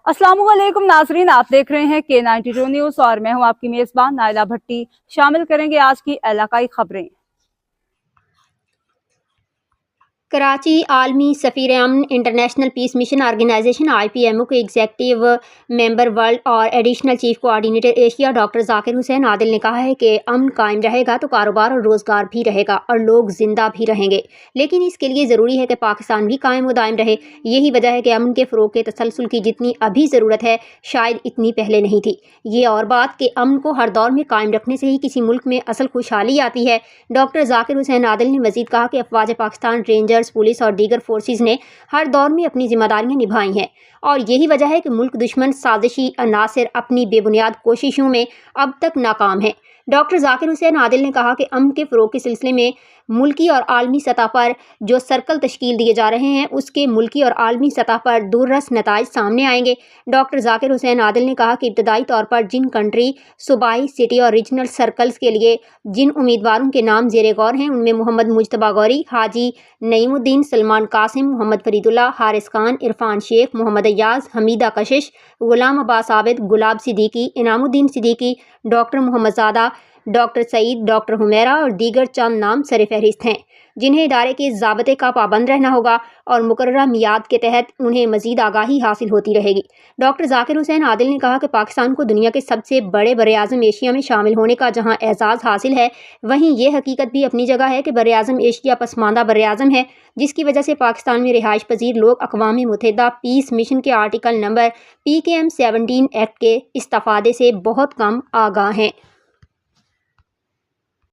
अस्सलाम वालेकुम नाजरीन, आप देख रहे हैं K92 न्यूज़ और मैं हूं आपकी मेज़बान नाइला भट्टी। शामिल करेंगे आज की इलाकाई खबरें। कराची आलमी सफ़ीर Aman international peace mission organisation IPMO के एग्जीक्यूटिव मेंबर वर्ल्ड और additional chief coordinator Asia doctor Zakir Hussain Adil ने कहा है कि अमन कायम रहेगा तो कारोबार और रोज़गार भी रहेगा और लोग जिंदा भी रहेंगे, लेकिन इसके लिए ज़रूरी है कि पाकिस्तान भी कायम व दायम रहे। यही वजह है कि अमन के फ़रोग़ के तसलसल की जितनी अभी ज़रूरत है शायद इतनी पहले नहीं थी। ये और बात कि अमन को हर दौर में कायम रखने से ही किसी मुल्क में असल खुशहाली आती है। डॉक्टर जाकिर हुसैन आदिल ने मज़ीद कहा कि अफवाज पाकिस्तान, रेंजर्स, पुलिस और दीगर फोर्सेस ने हर दौर में अपनी जिम्मेदारियां निभाई हैं और यही वजह है कि मुल्क दुश्मन साजिशी अनासिर अपनी बेबुनियाद कोशिशों में अब तक नाकाम है। डॉक्टर जाकिर हुसैन आदिल ने कहा कि अमन के फ़रोग़ के सिलसिले में मुल्की और आलमी सतह पर जो सर्कल तश्कील दिए जा रहे हैं उसके मुल्की और आलमी सतह पर दूररस नताइज सामने आएंगे। डॉक्टर जाकिर हुसैन आदिल ने कहा कि इब्तदाई तौर पर जिन कंट्री, सूबाई, सिटी और रीजनल सर्कल्स के लिए जिन उम्मीदवारों के नाम ज़ेरे गौर हैं उनमें मोहम्मद मुज्तबा गौरी, हाजी नईमुद्दीन, सलमान कासिम, मोहम्मद फरीदुल्लाह, हारिस खान, इरफान शेख, मोहम्मद अय्याज, हमीदा कशिश, गुलाम अब्बास आबिद, गुलाब सिद्दीकी, इनामुद्दीन सिद्दीकी, डॉक्टर मोहम्मद ज़ादा, डॉक्टर सईद, डॉक्टर हुमैरा और दीगर चंद नाम सरफहरिस्त हैं जिन्हें इदारे के ज़ाब्ते का पाबंद रहना होगा और मुकर्ररा मियाद के तहत उन्हें मज़ीद आगाही हासिल होती रहेगी। डॉक्टर जाकिर हुसैन आदिल ने कहा कि पाकिस्तान को दुनिया के सबसे बड़े बरे-आज़म एशिया में शामिल होने का जहां एजाज़ हासिल है, वहीं ये हकीकत भी अपनी जगह है कि बरे-आज़म एशिया पसमानदा बरे-आज़म है, जिसकी वजह से पाकिस्तान में रिहाइश पजीर लोग अक़वाम मुत्तहिदा पीस मिशन के आर्टिकल नंबर PKM 17 एक्ट के इस्तेफ़ादे से बहुत कम आगाह हैं।